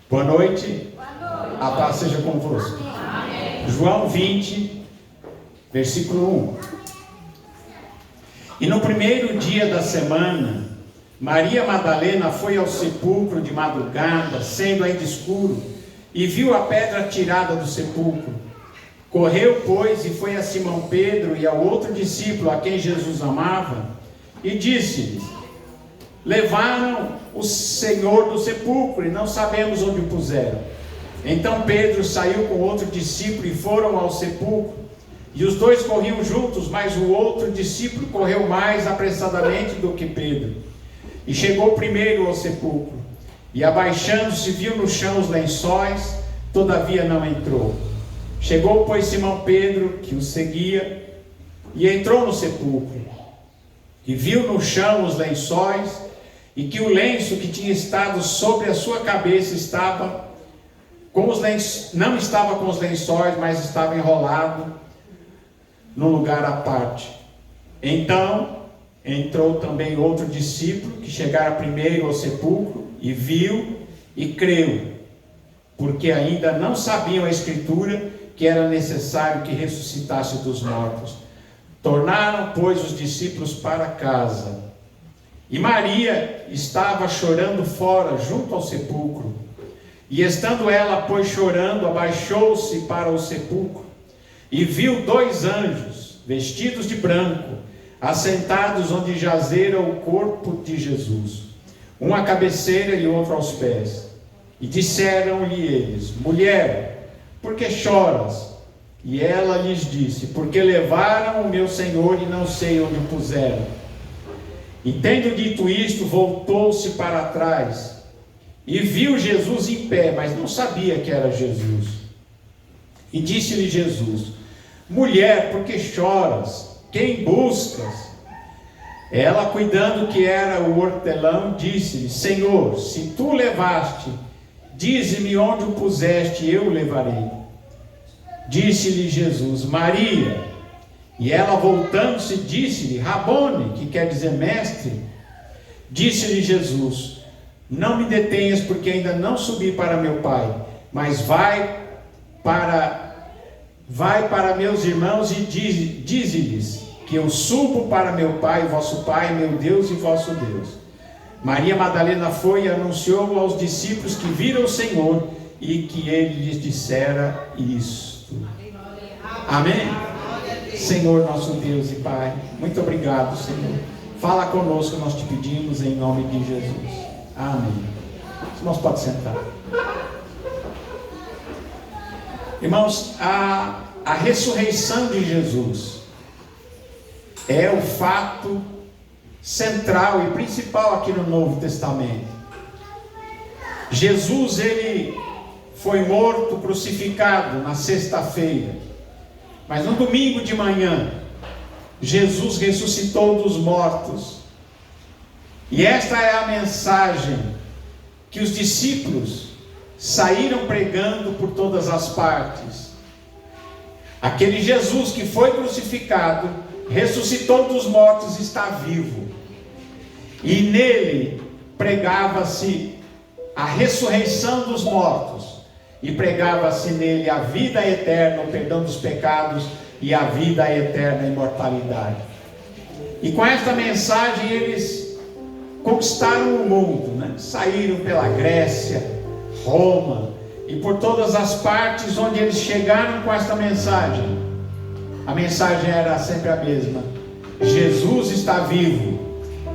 Boa noite. A paz seja convosco. João 20, versículo 1. E no primeiro dia da semana, Maria Madalena foi ao sepulcro de madrugada, sendo ainda escuro, e viu a pedra tirada do sepulcro. Correu, pois, e foi a Simão Pedro e ao outro discípulo a quem Jesus amava, e disse-lhes: levaram o Senhor do sepulcro e não sabemos onde o puseram. Então Pedro saiu com outro discípulo e foram ao sepulcro. E os dois corriam juntos, mas o outro discípulo correu mais apressadamente do que Pedro. E chegou primeiro ao sepulcro. E abaixando-se, viu no chão os lençóis, todavia não entrou. Chegou, pois, Simão Pedro, que o seguia, e entrou no sepulcro. E viu no chão os lençóis, e que o lenço que tinha estado sobre a sua cabeça estava com os lençóis, não estava com os lençóis, mas estava enrolado num lugar à parte. Então entrou também outro discípulo, que chegara primeiro ao sepulcro, e viu e creu, porque ainda não sabiam a Escritura, que era necessário que ressuscitasse dos mortos. Tornaram, pois, os discípulos para casa. E Maria estava chorando fora, junto ao sepulcro. E estando ela, pois, chorando, abaixou-se para o sepulcro, e viu dois anjos, vestidos de branco, assentados onde jazera o corpo de Jesus, um à cabeceira e outro aos pés. E disseram-lhe eles: mulher, por que choras? E ela lhes disse: porque levaram o meu Senhor e não sei onde o puseram. E tendo dito isto, voltou-se para trás e viu Jesus em pé, mas não sabia que era Jesus. E disse-lhe Jesus: mulher, por que choras? Quem buscas? Ela, cuidando que era o hortelão, disse-lhe: Senhor, se tu o levaste, dize-me onde o puseste, eu o levarei. Disse-lhe Jesus: Maria. E ela, voltando-se, disse-lhe: Rabone, que quer dizer mestre. Disse-lhe Jesus: não me detenhas, porque ainda não subi para meu Pai, mas vai para meus irmãos e dize-lhes que eu subo para meu Pai, vosso Pai, meu Deus e vosso Deus. Maria Madalena foi e anunciou aos discípulos que viram o Senhor e que ele lhes dissera isto. Amém? Senhor nosso Deus e Pai, muito obrigado, Senhor. Fala conosco, nós te pedimos em nome de Jesus. Amém. Os irmãos podem sentar. Irmãos, a ressurreição de Jesus é o fato central e principal aqui no Novo Testamento. Jesus, ele foi morto, crucificado na sexta-feira. Mas no domingo de manhã, Jesus ressuscitou dos mortos. E esta é a mensagem que os discípulos saíram pregando por todas as partes. Aquele Jesus que foi crucificado, ressuscitou dos mortos, está vivo. E nele pregava-se a ressurreição dos mortos. E pregava-se nele a vida eterna, o perdão dos pecados e a vida eterna, a imortalidade. E com esta mensagem eles conquistaram o mundo, né? Saíram pela Grécia, Roma e por todas as partes onde eles chegaram com esta mensagem. A mensagem era sempre a mesma: Jesus está vivo,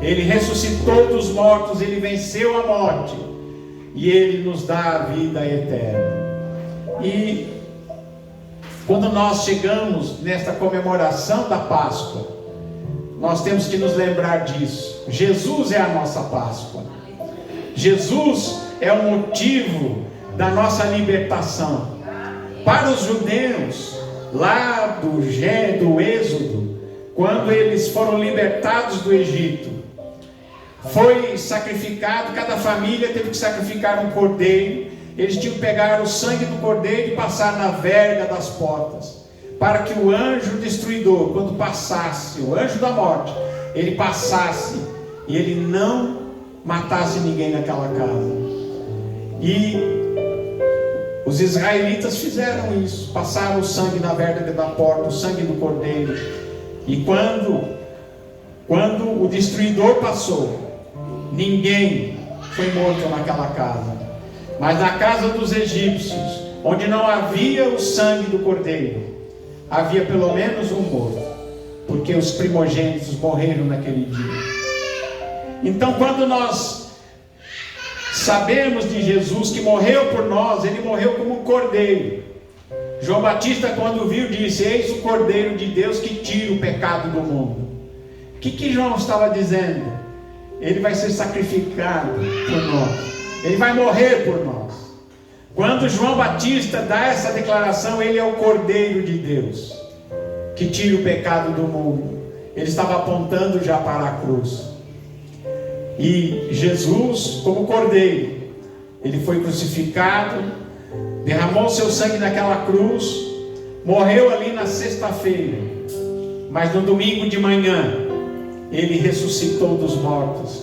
ele ressuscitou dos mortos, ele venceu a morte e ele nos dá a vida eterna. E quando nós chegamos nesta comemoração da Páscoa, nós temos que nos lembrar disso. Jesus é a nossa Páscoa. Jesus é o motivo da nossa libertação. Para os judeus, lá do Êxodo, quando eles foram libertados do Egito, foi sacrificado, cada família teve que sacrificar um cordeiro. Eles tinham que pegar o sangue do cordeiro e passar na verga das portas, para que o anjo destruidor, quando passasse, o anjo da morte, ele passasse e ele não matasse ninguém naquela casa. E Os israelitas fizeram isso, passaram o sangue na verga da porta, o sangue do cordeiro. E quando o destruidor passou, ninguém foi morto naquela casa. Mas na casa dos egípcios, onde não havia o sangue do cordeiro, havia pelo menos um morto, porque os primogênitos morreram naquele dia. Então, quando nós sabemos de Jesus que morreu por nós, ele morreu como um cordeiro. João Batista, quando viu, disse: eis o cordeiro de Deus que tira o pecado do mundo. O que João estava dizendo? Ele vai ser sacrificado por nós, ele vai morrer por nós. Quando João Batista dá essa declaração, ele é o cordeiro de Deus que tira o pecado do mundo. Ele estava apontando já para a cruz. E Jesus, como cordeiro, ele foi crucificado, derramou seu sangue naquela cruz, morreu ali na sexta-feira, mas no domingo de manhã ele ressuscitou dos mortos.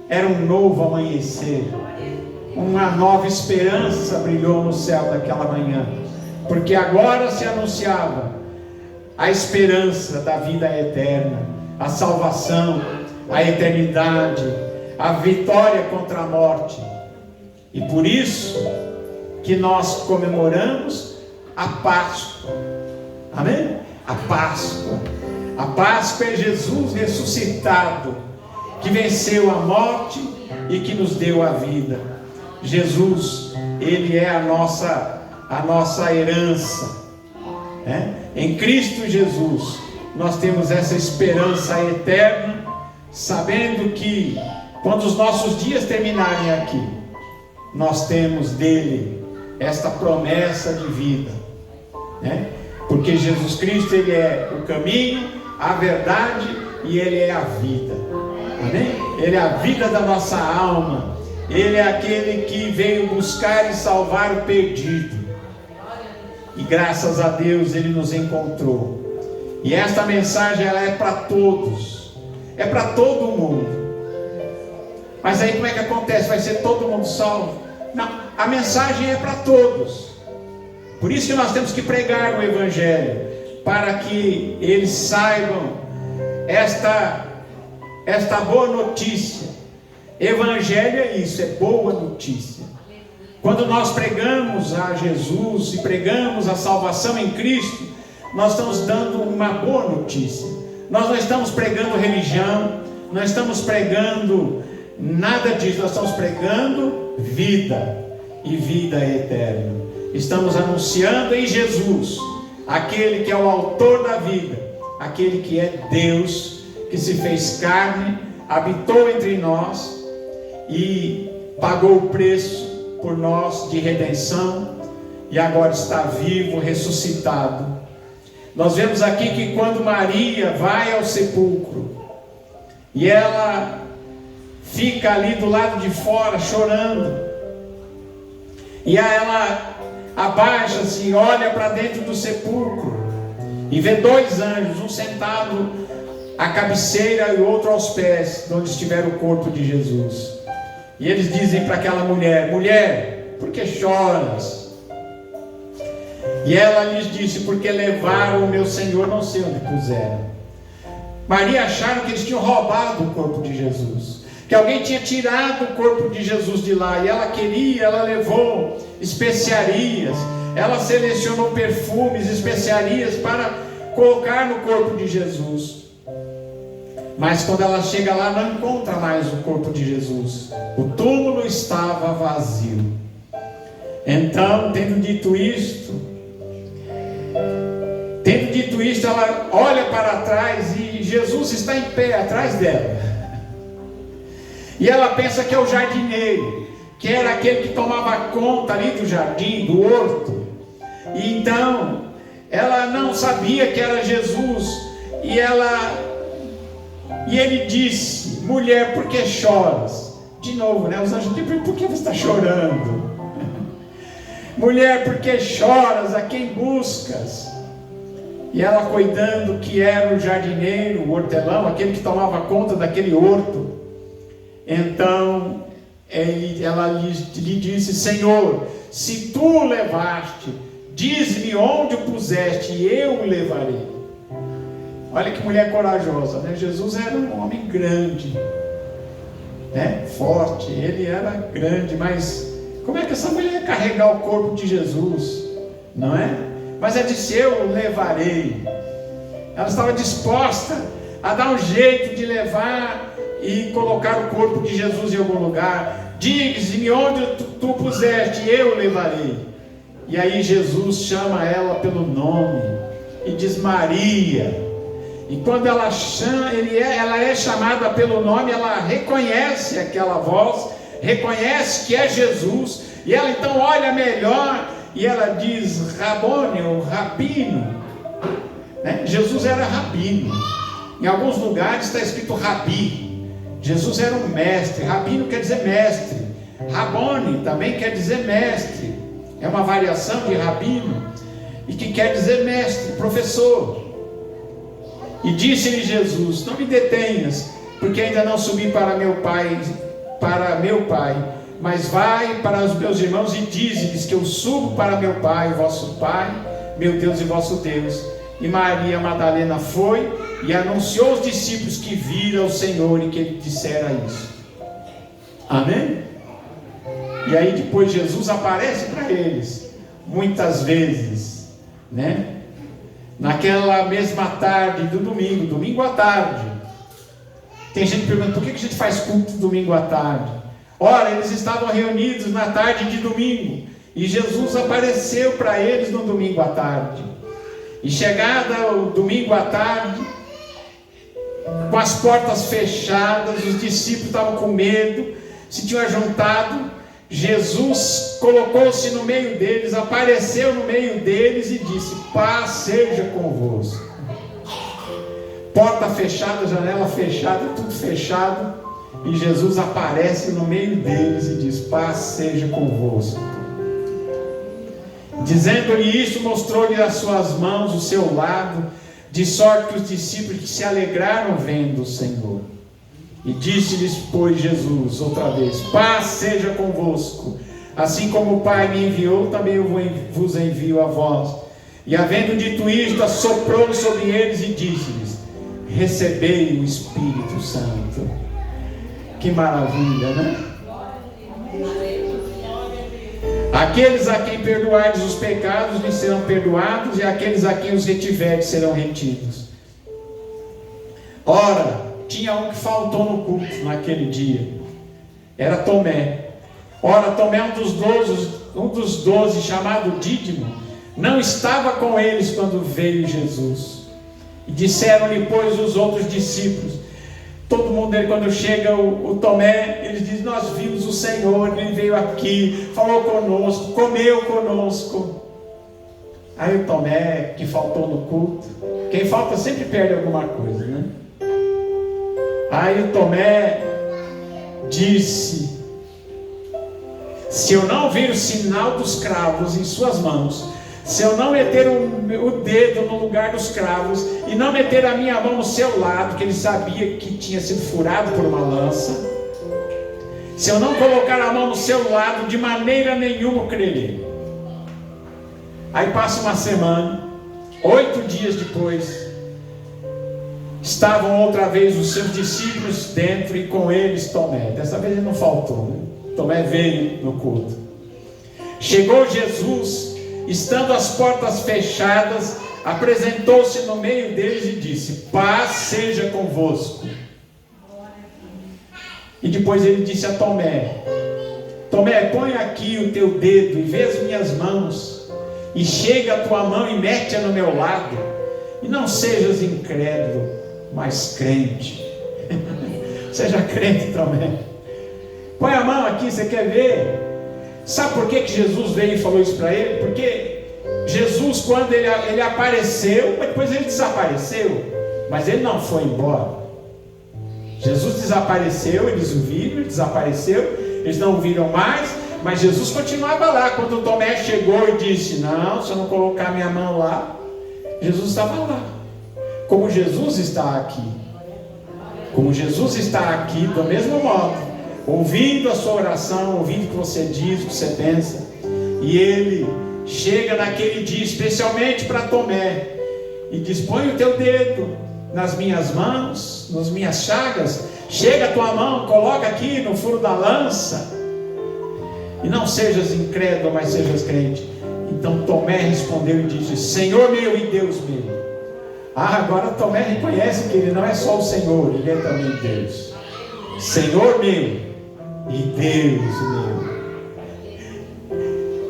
Era um novo amanhecer, uma nova esperança brilhou no céu daquela manhã, porque agora se anunciava a esperança da vida eterna, a salvação, a eternidade, a vitória contra a morte. E por isso que nós comemoramos a Páscoa. Amém? A Páscoa. A Páscoa é Jesus ressuscitado, que venceu a morte e que nos deu a vida. Jesus, ele é a nossa herança, né? Em Cristo Jesus nós temos essa esperança eterna, sabendo que quando os nossos dias terminarem aqui, nós temos dele esta promessa de vida, né? Porque Jesus Cristo, ele é o caminho, a verdade e ele é a vida. Amém? Ele é a vida da nossa alma. Ele é aquele que veio buscar e salvar o perdido. E graças a Deus ele nos encontrou. E esta mensagem, ela é para todos. É para todo mundo. Mas aí como é que acontece? Vai ser todo mundo salvo? Não, a mensagem é para todos. Por isso que nós temos que pregar o Evangelho, para que eles saibam esta boa notícia. Evangelho é isso, é boa notícia. Quando nós pregamos a Jesus e pregamos a salvação em Cristo, nós estamos dando uma boa notícia. Nós não estamos pregando religião, não estamos pregando nada disso, nós estamos pregando vida e vida eterna. Estamos anunciando em Jesus, aquele que é o autor da vida, aquele que é Deus, que se fez carne, habitou entre nós e pagou o preço por nós de redenção, e agora está vivo, ressuscitado. Nós vemos aqui que quando Maria vai ao sepulcro, e ela fica ali do lado de fora chorando, e ela abaixa-se e olha para dentro do sepulcro, e vê dois anjos, um sentado à cabeceira e o outro aos pés, onde estiver o corpo de Jesus. E eles dizem para aquela mulher: mulher, por que choras? E ela lhes disse: porque levaram o meu Senhor, não sei onde puseram. Maria acharam que eles tinham roubado o corpo de Jesus, que alguém tinha tirado o corpo de Jesus de lá, e ela levou especiarias, ela selecionou perfumes, especiarias para colocar no corpo de Jesus. Mas quando ela chega lá, não encontra mais o corpo de Jesus. O túmulo estava vazio. Então, tendo dito isto, ela olha para trás e Jesus está em pé atrás dela. E ela pensa que é o jardineiro, que era aquele que tomava conta ali do jardim, do horto. E então, ela não sabia que era Jesus. E ele disse: mulher, por que choras? De novo, né? Os anjos dizem: por que você está chorando? Mulher, por que choras? A quem buscas? E ela, cuidando que era o jardineiro, o hortelão, aquele que tomava conta daquele horto, então ela lhe disse: Senhor, se tu o levaste, diz-me onde o puseste e eu o levarei. Olha que mulher corajosa, né? Jesus era um homem grande, né? Forte, ele era grande, mas como é que essa mulher ia carregar o corpo de Jesus? Não é? Mas ela disse: eu o levarei. Ela estava disposta a dar um jeito de levar e colocar o corpo de Jesus em algum lugar. Diz-me onde tu puseste, eu o levarei. E aí Jesus chama ela pelo nome e diz: Maria. E quando ela é chamada pelo nome, ela reconhece aquela voz, reconhece que é Jesus, e ela então olha melhor e ela diz: Rabone, ou rabino, né? Jesus era rabino. Em alguns lugares está escrito rabi. Jesus era um mestre. Rabino quer dizer mestre. Rabone também quer dizer mestre. É uma variação de rabino, e que quer dizer mestre, professor. E disse-lhe Jesus: não me detenhas, porque ainda não subi para meu Pai, mas vai para os meus irmãos e dize-lhes que eu subo para meu Pai, vosso Pai, meu Deus e vosso Deus. E Maria Madalena foi e anunciou aos discípulos que vira o Senhor e que ele dissera isso. Amém? E aí depois Jesus aparece para eles muitas vezes, né? Naquela mesma tarde do domingo à tarde. Tem gente perguntando: por que a gente faz culto domingo à tarde? Ora, eles estavam reunidos na tarde de domingo, e Jesus apareceu para eles no domingo à tarde. E chegada o domingo à tarde, com as portas fechadas, os discípulos estavam com medo, se tinham ajuntado. Jesus colocou-se no meio deles, apareceu no meio deles e disse: paz seja convosco. Porta fechada, janela fechada, tudo fechado, e Jesus aparece no meio deles e diz: paz seja convosco. Dizendo-lhe isso, mostrou-lhe as suas mãos, o seu lado, de sorte que os discípulos se alegraram vendo o Senhor. E disse-lhes, pois, Jesus outra vez: paz seja convosco. Assim como o Pai me enviou, também eu vos envio a vós. E havendo dito isto, assoprou sobre eles e disse-lhes: recebei o Espírito Santo. Que maravilha, né? Aqueles a quem perdoardes os pecados lhes serão perdoados, e aqueles a quem os retiverdes serão retidos. Ora, tinha um que faltou no culto naquele dia. Era Tomé. Ora, Tomé, um dos 12, chamado Dídimo, não estava com eles quando veio Jesus. E disseram-lhe, pois, os outros discípulos. Todo mundo, quando chega o Tomé, eles dizem: nós vimos o Senhor, ele veio aqui, falou conosco, comeu conosco. Aí o Tomé, que faltou no culto, quem falta sempre perde alguma coisa, né? Aí o Tomé disse: se eu não ver o sinal dos cravos em suas mãos, se eu não meter o dedo no lugar dos cravos, e não meter a minha mão no seu lado, que ele sabia que tinha sido furado por uma lança, se eu não colocar a mão no seu lado, de maneira nenhuma eu crerei. Aí passa uma semana, 8 dias depois, estavam outra vez os seus discípulos dentro, e com eles Tomé. Dessa vez ele não faltou, né? Tomé veio no culto. Chegou Jesus, estando as portas fechadas, apresentou-se no meio deles e disse: paz seja convosco. E depois ele disse a Tomé: Tomé, põe aqui o teu dedo e vê as minhas mãos, e chega a tua mão e mete-a no meu lado, e não sejas incrédulo, mas crente. Seja crente, Tomé. Põe a mão aqui, você quer ver? Sabe por que Jesus veio e falou isso para ele? Porque Jesus, quando ele apareceu, mas depois ele desapareceu, mas ele não foi embora. Jesus desapareceu, eles o viram, ele desapareceu, eles não o viram mais, mas Jesus continuava lá. Quando o Tomé chegou e disse: não, se eu não colocar minha mão lá, Jesus estava lá. Como Jesus está aqui, como Jesus está aqui, do mesmo modo, ouvindo a sua oração, ouvindo o que você diz, o que você pensa. E ele chega naquele dia, especialmente para Tomé, e diz: põe o teu dedo nas minhas mãos, nas minhas chagas, chega a tua mão, coloca aqui no furo da lança, e não sejas incrédulo, mas sejas crente. Então Tomé respondeu e disse: Senhor meu e Deus meu. Agora Tomé reconhece que ele não é só o Senhor, ele é também Deus. Senhor meu e Deus meu.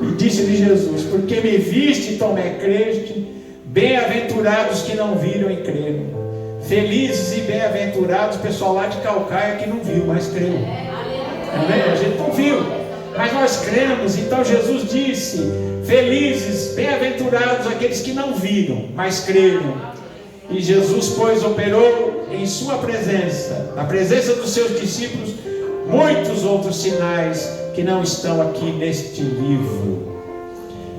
E disse-lhe Jesus: porque me viste, Tomé, creste? Bem-aventurados que não viram e creram. Felizes e bem-aventurados o pessoal lá de Calcaia que não viu, mas creu. Amém? A gente não viu, mas nós cremos. Então Jesus disse: felizes, bem-aventurados aqueles que não viram, mas creram. E Jesus, pois, operou em sua presença, na presença dos seus discípulos, muitos outros sinais que não estão aqui neste livro.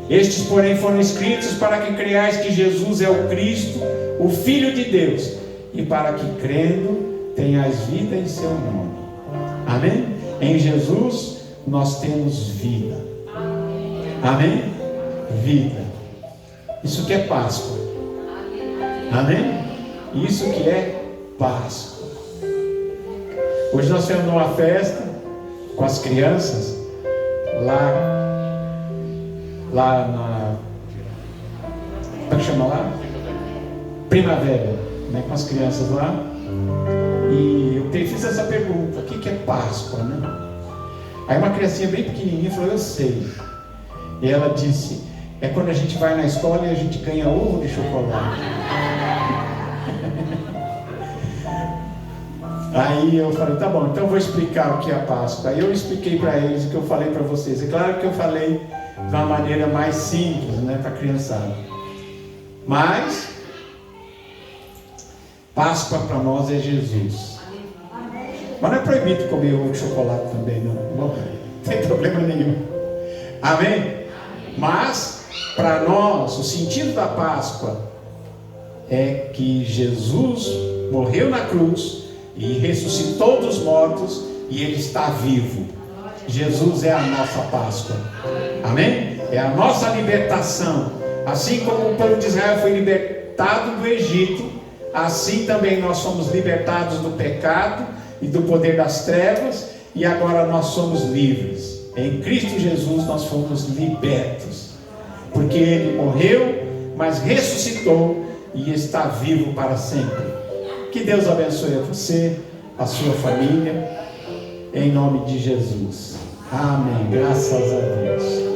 Estes, porém, foram escritos para que creiais que Jesus é o Cristo, o Filho de Deus, e para que, crendo, tenhais vida em seu nome. Amém? Em Jesus nós temos vida. Amém? Vida. Isso que é Páscoa. Amém? Isso que é Páscoa. Hoje nós temos uma festa com as crianças lá na, como é que chama lá? Primavera, né? Com as crianças lá. E eu fiz essa pergunta: o que é Páscoa, né? Aí uma criancinha bem pequenininha falou: eu sei. E ela disse: é quando a gente vai na escola e a gente ganha ovo de chocolate. Aí eu falei: tá bom, então eu vou explicar o que é a Páscoa. Aí eu expliquei para eles o que eu falei para vocês. É claro que eu falei de uma maneira mais simples, né, para a criançada. Mas Páscoa para nós é Jesus. Mas não é proibido comer ovo de chocolate também, não tem problema nenhum. Amém? Mas para nós o sentido da Páscoa é que Jesus morreu na cruz e ressuscitou dos mortos, e Ele está vivo. Jesus é a nossa Páscoa. Amém? É a nossa libertação. Assim como o povo de Israel foi libertado do Egito, assim também nós somos libertados do pecado e do poder das trevas, e agora nós somos livres. Em Cristo Jesus nós fomos libertos, porque Ele morreu, mas ressuscitou e está vivo para sempre. Que Deus abençoe a você, a sua família, em nome de Jesus. Amém. Graças a Deus.